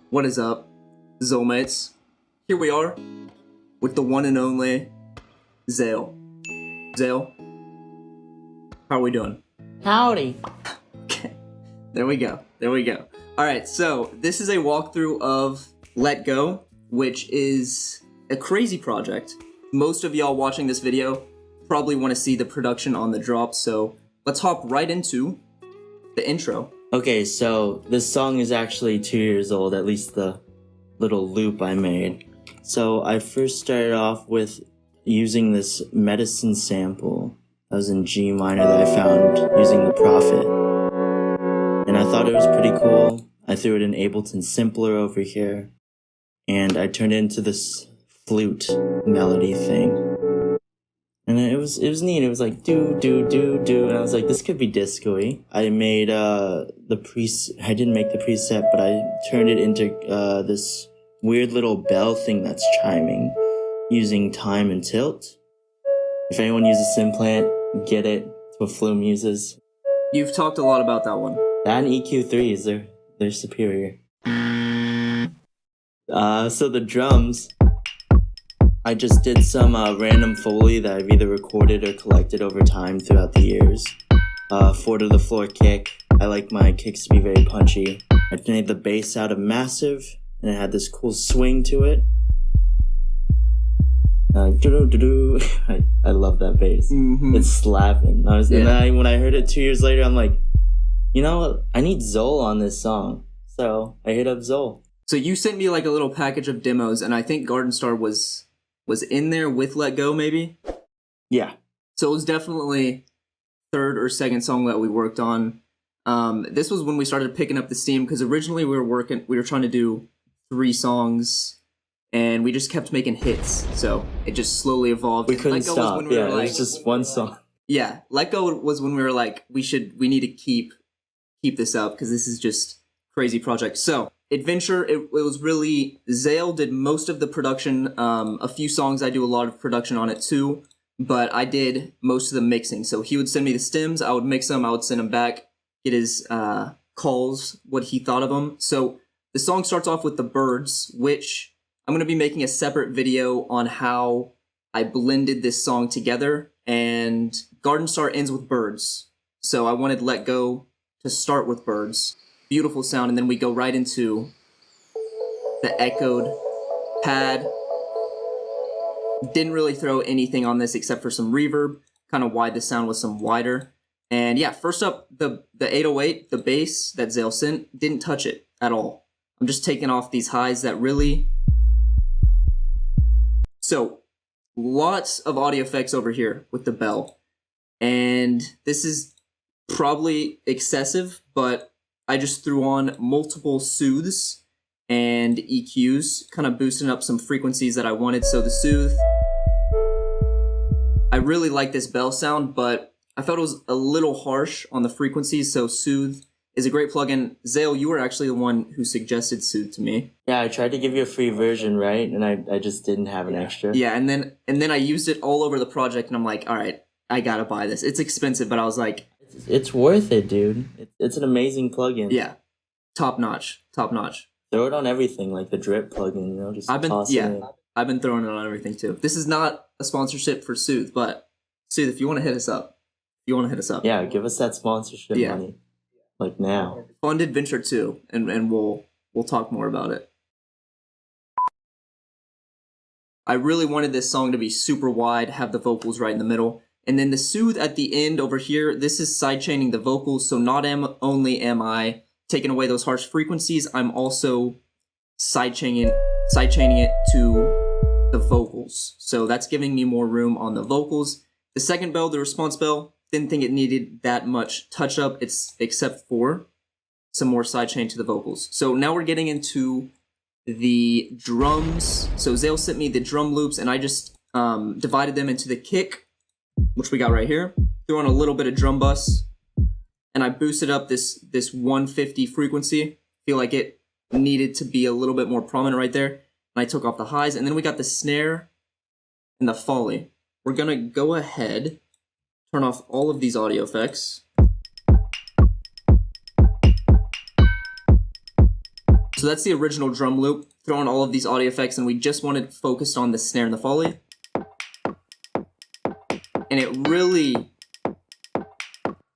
What is up, ZAYLE mates? Here we are with the one and only ZAYLE. ZAYLE, how are we doing? Howdy. Okay, there we go. Alright, so this is a walkthrough of Let Go, which is a crazy project. Most of y'all watching this video probably want to see the production on the drop, so let's hop right into the intro. Okay, so this song is actually 2 years old, at least the little loop I made. So I first started off with using this medicine sample that was in G minor that I found using the Prophet. And I thought it was pretty cool. I threw it in Ableton Simpler over here, and I turned it into this flute melody thing. And it was neat. It was like do do do do, and I was like, this could be disco-y. I made I didn't make the preset, but I turned it into this weird little bell thing that's chiming using time and tilt. If anyone uses Simplant, get it. It's what Flume uses. You've talked a lot about that one. That and EQ3s, they're superior. So the drums, I just did some random Foley that I've either recorded or collected over time throughout the years. 4 to the floor kick. I like my kicks to be very punchy. I made the bass out of Massive, and it had this cool swing to it. I love that bass. Mm-hmm. It's slapping. And then when I heard it 2 years later, I'm like, you know what? I need ZAYLE on this song. So I hit up ZAYLE. So you sent me like a little package of demos, and I think Garden Star was in there with Let Go, maybe? Yeah. So it was definitely third or second song that we worked on. This was when we started picking up the steam, because originally we were trying to do 3 songs, and we just kept making hits. So it just slowly evolved. We couldn't stop. It was just one song. Yeah, Let Go was when we were like, we need to keep this up, because this is just crazy project. So Adventure, it was really, ZAYLE did most of the production. A few songs I do a lot of production on it too, but I did most of the mixing. So he would send me the stems, I would mix them, I would send him back, get his calls, what he thought of them. So the song starts off with the birds, which I'm going to be making a separate video on how I blended this song together, and Garden Star ends with birds. So I wanted Let Go to start with birds. Beautiful sound, and then we go right into the echoed pad. Didn't really throw anything on this except for some reverb, kind of wide the sound was some wider. And yeah, first up, the 808, the bass that ZAYLE sent, didn't touch it at all. I'm just taking off these highs that really... So, lots of audio effects over here with the bell. And this is probably excessive, but I just threw on multiple soothes and EQs, kind of boosting up some frequencies that I wanted. So the soothe, I really like this bell sound, but I thought it was a little harsh on the frequencies, so soothe is a great plugin. ZAYLE, you were actually the one who suggested soothe to me. Yeah, I tried to give you a free version, right? And I just didn't have an extra. Yeah, and then I used it all over the project, and I'm like, all right, I gotta buy this. It's expensive, but I was like... It's worth it, dude. It's an amazing plugin. Yeah, top notch. Throw it on everything, like the drip plugin, you know, just toss it in. I've been throwing it on everything too. This is not a sponsorship for Soothe, but Soothe, if you want to hit us up, Yeah, give us that sponsorship money, like now. Fund Adventure 2, and we'll talk more about it. I really wanted this song to be super wide, have the vocals right in the middle. And then the soothe at the end over here, this is sidechaining the vocals, so not only am I taking away those harsh frequencies, I'm also sidechaining it to the vocals. So that's giving me more room on the vocals. The second bell, the response bell, didn't think it needed that much touch-up, except for some more sidechain to the vocals. So now we're getting into the drums. So ZAYLE sent me the drum loops, and I just divided them into the kick, which we got right here, threw on a little bit of drum bus, and I boosted up this 150 frequency. Feel like it needed to be a little bit more prominent right there. And I took off the highs, and then we got the snare and the foley. We're gonna go ahead, turn off all of these audio effects. So that's the original drum loop. Throw in all of these audio effects, and we just wanted focused on the snare and the foley. And it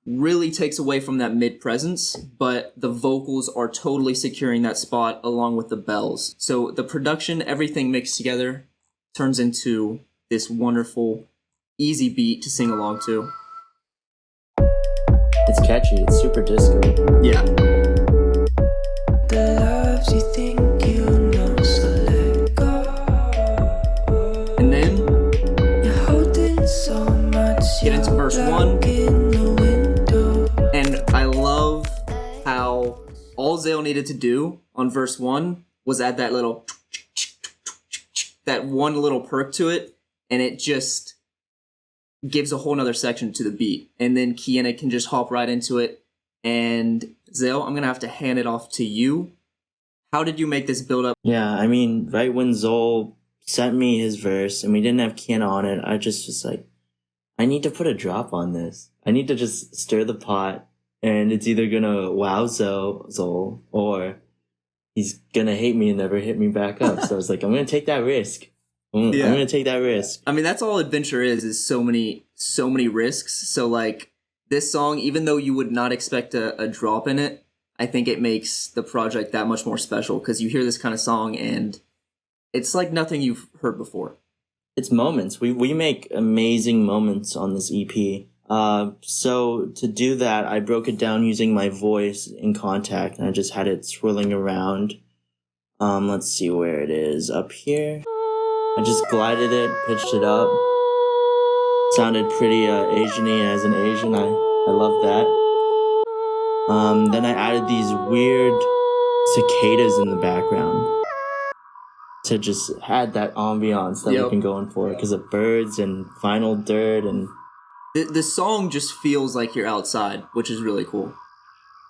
really takes away from that mid presence, but the vocals are totally securing that spot along with the bells. So the production, everything mixed together, turns into this wonderful, easy beat to sing along to. It's catchy. It's super disco. Yeah. The loves you think you know, so let go. And then You're holding so much. get into verse 1. In the window. And I love how all ZAYLE needed to do on verse 1 was add that little, that one little perk to it, and it just gives a whole nother section to the beat. And then Kiana can just hop right into it. And ZAYLE, I'm gonna have to hand it off to you. How did you make this build up? Yeah, I mean, right when ZAYLE sent me his verse and we didn't have Kiana on it, I just was like, I need to put a drop on this. I need to just stir the pot, and it's either gonna wow ZAYLE or he's gonna hate me and never hit me back up. So I was like, I'm gonna take that risk. I'm gonna take that risk. I mean, that's all adventure is so many risks. So like this song, even though you would not expect a drop in it, I think it makes the project that much more special because you hear this kind of song and it's like nothing you've heard before. It's moments. We make amazing moments on this EP. So to do that, I broke it down using my voice in Contact, and I just had it swirling around. Let's see where it is. Up here. I just glided it, pitched it up. Sounded pretty Asian-y as an Asian. I love that. Then I added these weird cicadas in the background to just add that ambiance that we've been going for because of birds and vinyl dirt and... The song just feels like you're outside, which is really cool.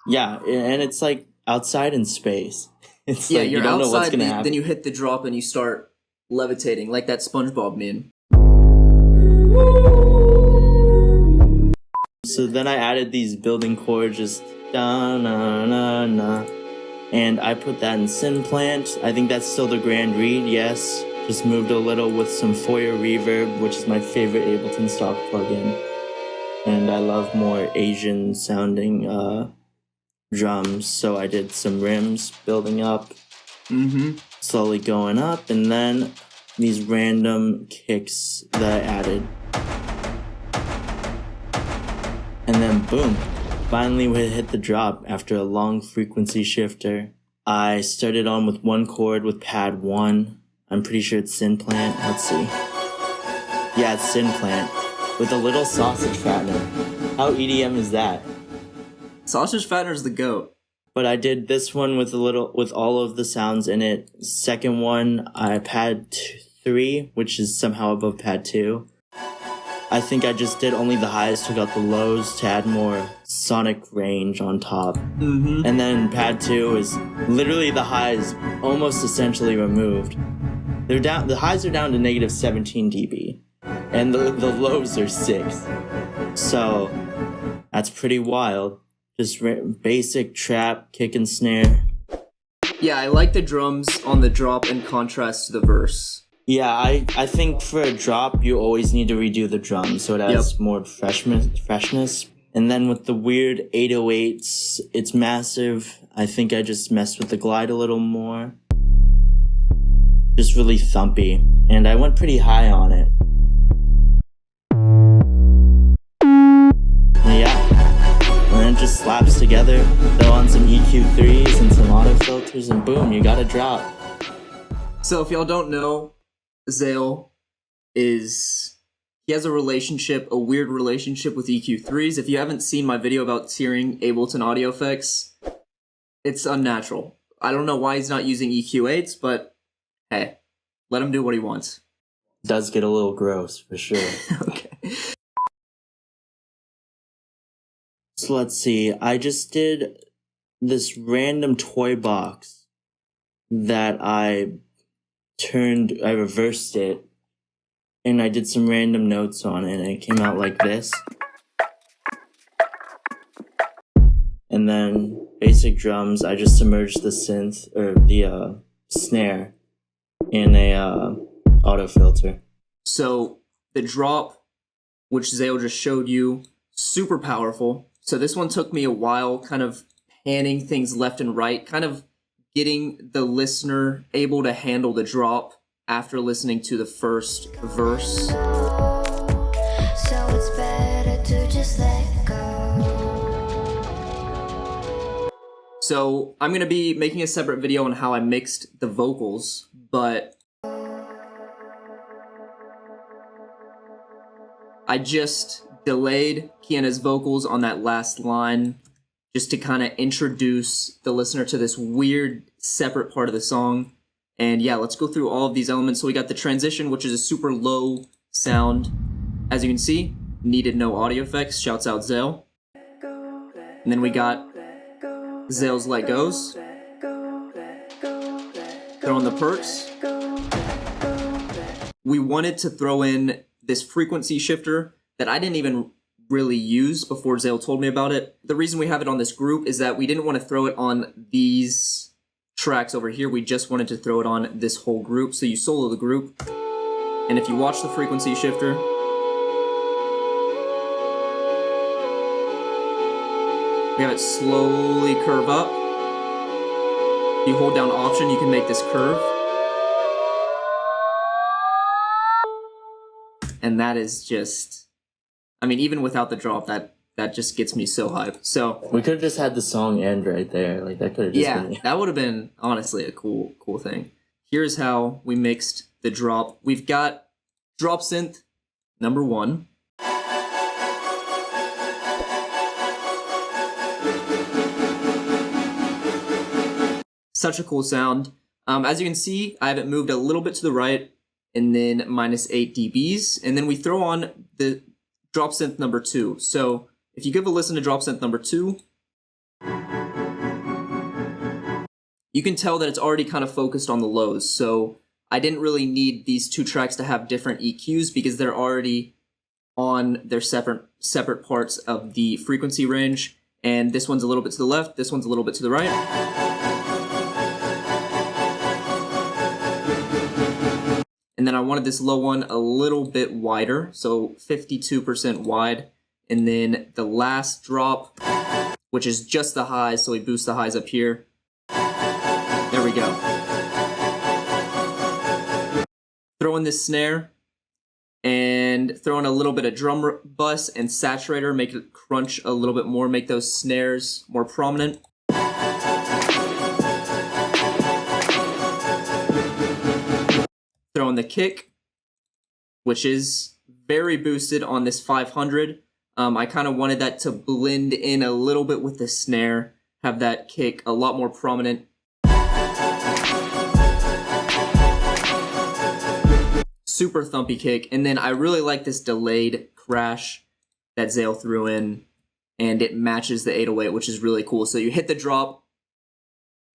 Yeah, and it's like outside in space. It's yeah, like you're you don't outside, know what's gonna happen. then you hit the drop and you start levitating, like that SpongeBob meme. So then I added these building chords, just da-na-na-na, and I put that in Synplant. I think that's still the grand read, yes. Just moved a little with some Foyer reverb, which is my favorite Ableton stock plugin. And I love more Asian sounding drums, so I did some rims building up, slowly going up, and then these random kicks that I added. And then boom, finally we hit the drop after a long frequency shifter. I started on with one chord with pad 1. I'm pretty sure it's Synplant. Let's see. Yeah, it's Synplant. With a little sausage fattener. How EDM is that? Sausage fattener's the GOAT. But I did this one with all of the sounds in it. Second one, I pad 3, which is somehow above pad 2. I think I just did only the highs, took out the lows to add more sonic range on top. And then pad 2 is literally the highs almost essentially removed. They're down. The highs are down to negative 17 dB, and the lows are 6. So that's pretty wild. Just basic trap, kick and snare. Yeah, I like the drums on the drop in contrast to the verse. Yeah, I think for a drop, you always need to redo the drums so it has more freshness. And then with the weird 808s, it's massive. I think I just messed with the glide a little more. Just really thumpy. And I went pretty high on it. Yeah. And then it just slaps together. Throw on some EQ3s and some auto filters and boom, you got a drop. So if y'all don't know, ZAYLE he has a weird relationship with EQ3s. If you haven't seen my video about tiering Ableton audio effects, it's unnatural. I don't know why he's not using EQ8s, but hey, let him do what he wants. It does get a little gross, for sure. Okay. So let's see, I just did this random toy box that I reversed it, and I did some random notes on it, and it came out like this. And then basic drums, I just submerged the synth or the snare in a auto filter. So the drop, which ZAYLE just showed you, super powerful. So this one took me a while, kind of panning things left and right, kind of getting the listener able to handle the drop after listening to the first verse. So it's better to just let go. So I'm going to be making a separate video on how I mixed the vocals, but I just delayed Kiana's vocals on that last line just to kind of introduce the listener to this weird separate part of the song. And yeah, let's go through all of these elements. So we got the transition, which is a super low sound. As you can see, needed no audio effects. Shouts out ZAYLE. And then we got ZAYLE's Let Goes. Throw in the perks. We wanted to throw in this frequency shifter that I didn't even really use before ZAYLE told me about it. The reason we have it on this group is that we didn't want to throw it on these tracks over here. We just wanted to throw it on this whole group. So you solo the group, and if you watch the frequency shifter, we have it slowly curve up. If you hold down Option, you can make this curve. And that is just, I mean, even without the drop, that just gets me so hyped. So We could have just had the song end right there. Like that could have just been that would have been honestly a cool thing. Here's how we mixed the drop. We've got drop synth number 1. Such a cool sound. As you can see, I have it moved a little bit to the right and then -8 dBs. And then we throw on the drop synth number 2. So if you give a listen to drop synth number 2, you can tell that it's already kind of focused on the lows. So I didn't really need these 2 tracks to have different EQs because they're already on their separate parts of the frequency range. And this one's a little bit to the left, this one's a little bit to the right. And then I wanted this low one a little bit wider, so 52% wide. And then the last drop, which is just the highs, so we boost the highs up here. There we go. Throw in this snare, and throw in a little bit of drum bus and saturator, make it crunch a little bit more, make those snares more prominent. Throw in the kick, which is very boosted on this 500. I kind of wanted that to blend in a little bit with the snare, have that kick a lot more prominent. Super thumpy kick. And then I really like this delayed crash that ZAYLE threw in, and it matches the 808, which is really cool. So you hit the drop,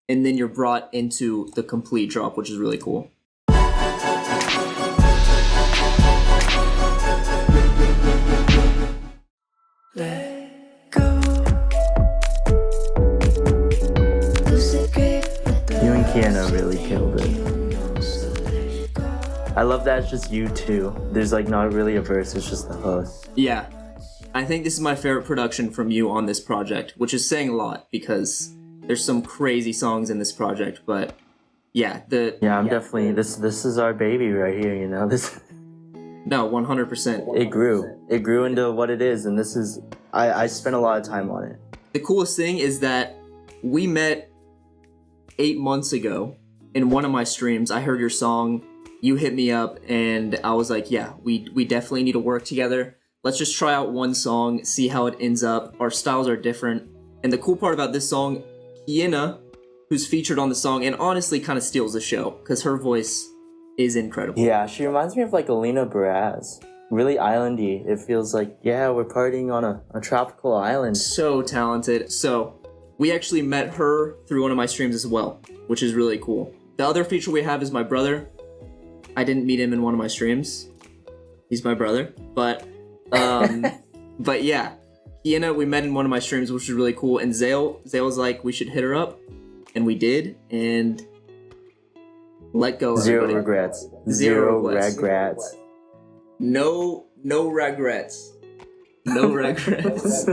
and then you're brought into the complete drop, which is really cool. Let go. You and Kiana really killed it. I love that it's just you two. There's like not really a verse, it's just the hook. Yeah. I think this is my favorite production from you on this project, which is saying a lot because there's some crazy songs in this project, but yeah, I'm definitely this is our baby right here, you know. This No, 100%. It grew into what it is, and this is I spent a lot of time on it. The coolest thing is that we met 8 months ago in one of my streams. I heard your song, you hit me up, and I was like, yeah, we definitely need to work together. Let's just try out one song, see how it ends up. Our styles are different. And the cool part about this song, Kiana, who's featured on the song, and honestly kind of steals the show, because her voice is incredible. Yeah, she reminds me of like Alina Baraz. Really islandy. It feels like, yeah, we're partying on a tropical island. So talented. So we actually met her through one of my streams as well, which is really cool. The other feature we have is my brother. I didn't meet him in one of my streams. He's my brother. But yeah, Kiana, we met in one of my streams, which was really cool. And Zale was like, we should hit her up, and we did. And let go. Zero everybody. regrets. Zero Zero regrets. regrets. No regrets. No regrets.